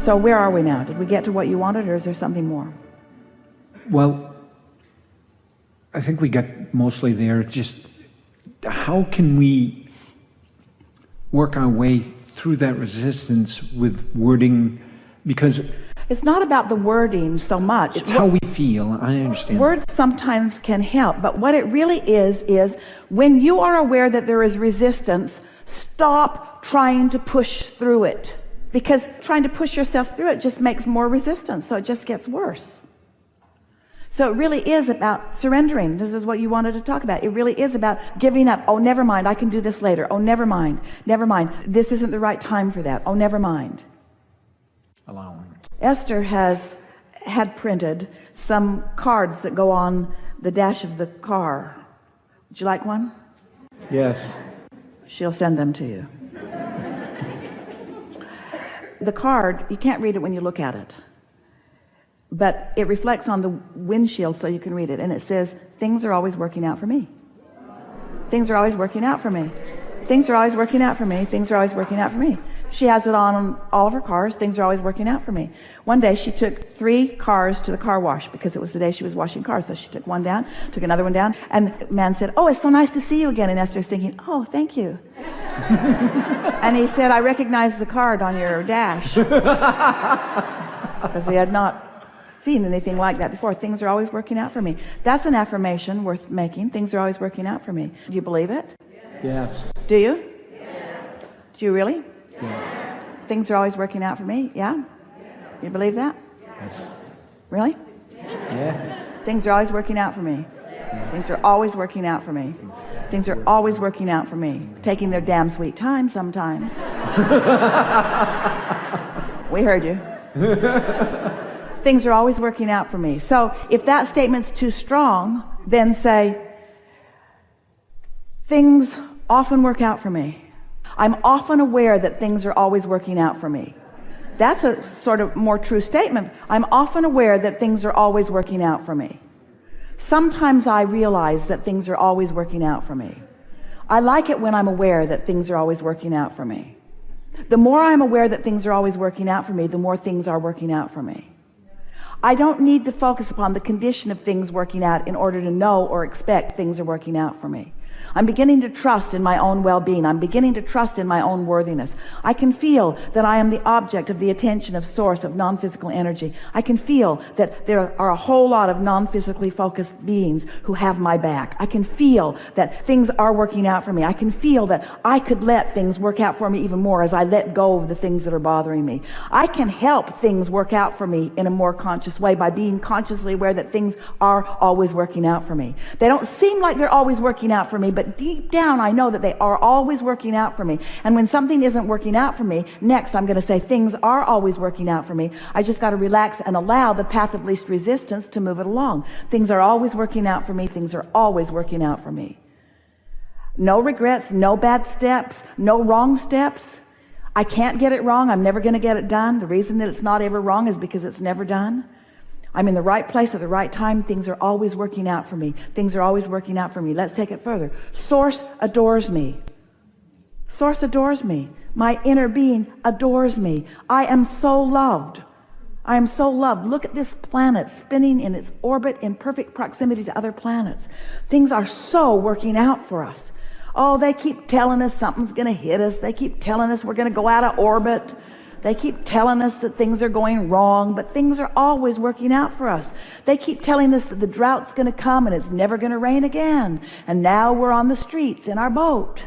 So where are we now? Did we get to what you wanted, or is there something more? Well, I think we got mostly there. Just how can we work our way through that resistance with wording? Because it's not about the wording so much. It's how we feel. I understand. Words sometimes can help, but what it really is when you are aware that there is resistance, stop trying to push through it. Because trying to push yourself through it just makes more resistance, so it just gets worse. So it really is about surrendering. This is what you wanted to talk about. It really is about giving up. Oh, never mind, I can do this later. Oh, never mind. This isn't the right time for that. Oh, never mind. Allowing. Esther had printed some cards that go on the dash of the car. Would you like one? Yes. She'll send them to you. The card, you can't read it when you look at it, but it reflects on the windshield so you can read it, and it says, things are always working out for me. Things are always working out for me. Things are always working out for me. Things are always working out for me. She has it on all of her cars. Things are always working out for me. One day she took 3 cars to the car wash because it was the day she was washing cars. So she took one down, took another one down, and the man said, oh, it's so nice to see you again. And Esther's thinking, oh, thank you. And he said, I recognize the card on your dash. Because he had not seen anything like that before. Things are always working out for me. That's an affirmation worth making. Things are always working out for me. Do you believe it? Yes. Do you? Yes. Do you really? Yes. Things are always working out for me? Yeah? You believe that? Yes. Really? Yes. Things are always working out for me. Things are always working out for me. Things are always working out for me. Taking their damn sweet time sometimes. We heard you. Things are always working out for me. So if that statement's too strong, then say, things often work out for me. I'm often aware that things are always working out for me. That's a sort of more true statement. I'm often aware that things are always working out for me. Sometimes I realize that things are always working out for me. I like it when I'm aware that things are always working out for me. The more I'm aware that things are always working out for me, the more things are working out for me. I don't need to focus upon the condition of things working out in order to know or expect things are working out for me. I'm beginning to trust in my own well-being. I'm beginning to trust in my own worthiness. I can feel that I am the object of the attention of source of non-physical energy. I can feel that there are a whole lot of non-physically focused beings who have my back. I can feel that things are working out for me. I can feel that I could let things work out for me even more as I let go of the things that are bothering me. I can help things work out for me in a more conscious way by being consciously aware that things are always working out for me. They don't seem like they're always working out for me, but deep down I know that they are always working out for me. And when something isn't working out for me, next I'm going to say things are always working out for me. I just got to relax and allow the path of least resistance to move it along. Things are always working out for me. Things are always working out for me. No regrets, no bad steps, no wrong steps. I can't get it wrong. I'm never going to get it done. The reason that it's not ever wrong is because it's never done. I'm in the right place at the right time. Things are always working out for me. Things are always working out for me. Let's take it further. Source adores me. Source adores me. My inner being adores me. I am so loved. I am so loved. Look at this planet spinning in its orbit in perfect proximity to other planets. Things are so working out for us. Oh, they keep telling us something's going to hit us. They keep telling us we're going to go out of orbit. They keep telling us that things are going wrong, but things are always working out for us. They keep telling us that the drought's going to come and it's never going to rain again. And now we're on the streets in our boat.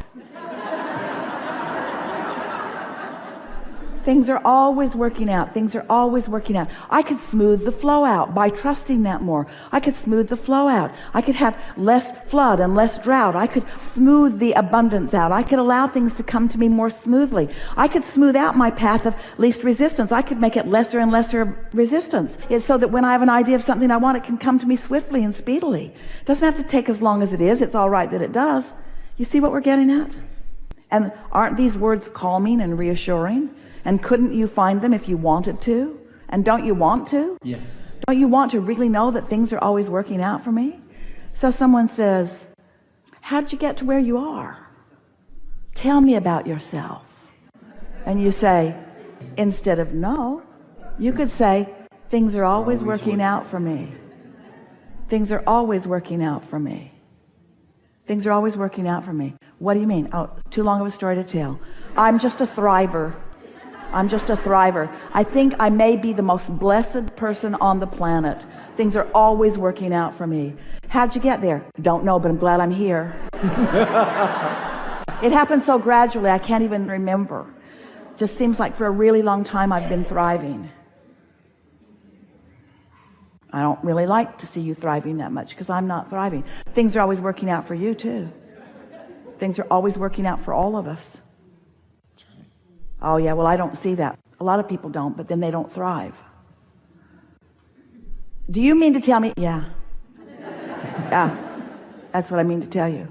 Things are always working out. Things are always working out. I could smooth the flow out by trusting that more. I could smooth the flow out. I could have less flood and less drought. I could smooth the abundance out. I could allow things to come to me more smoothly. I could smooth out my path of least resistance. I could make it lesser and lesser resistance. It's so that when I have an idea of something I want, it can come to me swiftly and speedily. It doesn't have to take as long as it is. It's all right that it does. You see what we're getting at? And aren't these words calming and reassuring? And couldn't you find them if you wanted to? And don't you want to? Yes. Don't you want to really know that things are always working out for me? So someone says, how did you get to where you are? Tell me about yourself. And you say, instead of no, You could say, things are always working out for me. Things are always working out for me. Things are always working out for me. What do you mean? Oh, too long of a story to tell. I'm just a thriver. I'm just a thriver. I think I may be the most blessed person on the planet. Things are always working out for me. How'd you get there? Don't know, but I'm glad I'm here. It happened so gradually, I can't even remember. Just seems like for a really long time I've been thriving. I don't really like to see you thriving that much because I'm not thriving. Things are always working out for you too. Things are always working out for all of us. Oh yeah, well I don't see that. A lot of people don't, but then they don't thrive. Do you mean to tell me? Yeah. Yeah, that's what I mean to tell you.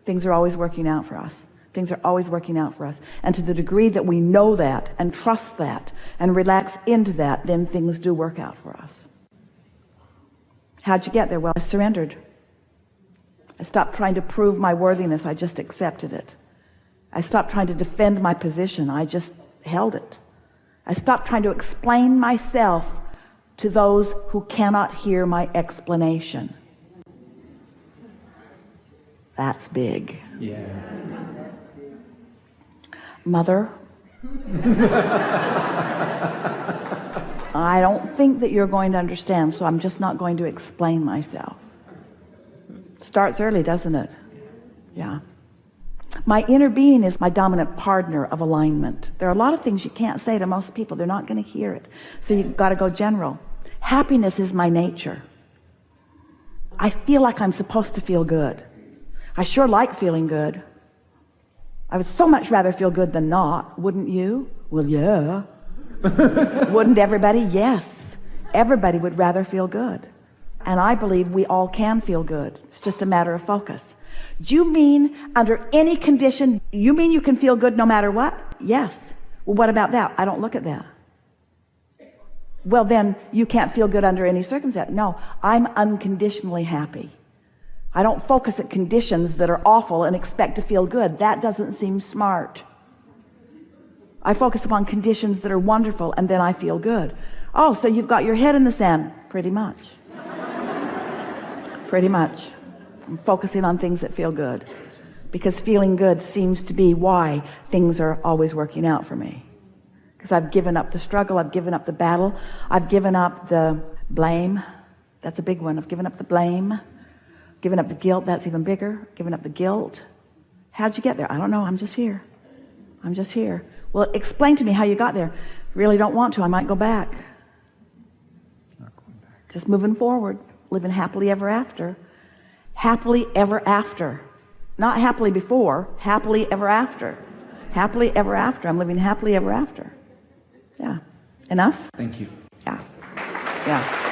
Things are always working out for us. Things are always working out for us. And to the degree that we know that and trust that and relax into that, then things do work out for us. How'd you get there? Well, I surrendered. I stopped trying to prove my worthiness. I just accepted it. I stopped trying to defend my position. I just held it. I stopped trying to explain myself to those who cannot hear my explanation. That's big. Yeah. Mother, I don't think that you're going to understand, so I'm just not going to explain myself. Starts early, doesn't it? Yeah. My inner being is my dominant partner of alignment. There are a lot of things you can't say to most people. They're not going to hear it. So you've got to go general. Happiness is my nature. I feel like I'm supposed to feel good. I sure like feeling good. I would so much rather feel good than not, wouldn't you? Well, yeah. Wouldn't everybody? Yes. Everybody would rather feel good. And I believe we all can feel good. It's just a matter of focus. Do you mean under any condition, you mean you can feel good no matter what? Yes. Well, what about that? I don't look at that. Well, then you can't feel good under any circumstance. No, I'm unconditionally happy. I don't focus at conditions that are awful and expect to feel good. That doesn't seem smart. I focus upon conditions that are wonderful and then I feel good. Oh, so you've got your head in the sand. Pretty much. Pretty much. I'm focusing on things that feel good because feeling good seems to be why things are always working out for me. Because I've given up the struggle, I've given up the battle, I've given up the blame. That's a big one. I've given up the blame. Giving up the guilt, that's even bigger. Giving up the guilt. How'd you get there? I don't know. I'm just here. I'm just here. Well, explain to me how you got there. Really don't want to. I might go back. Not going back. Just moving forward. Living happily ever after. Happily ever after. Not happily before. Happily ever after. Happily ever after. I'm living happily ever after. Yeah. Enough? Thank you. Yeah. Yeah.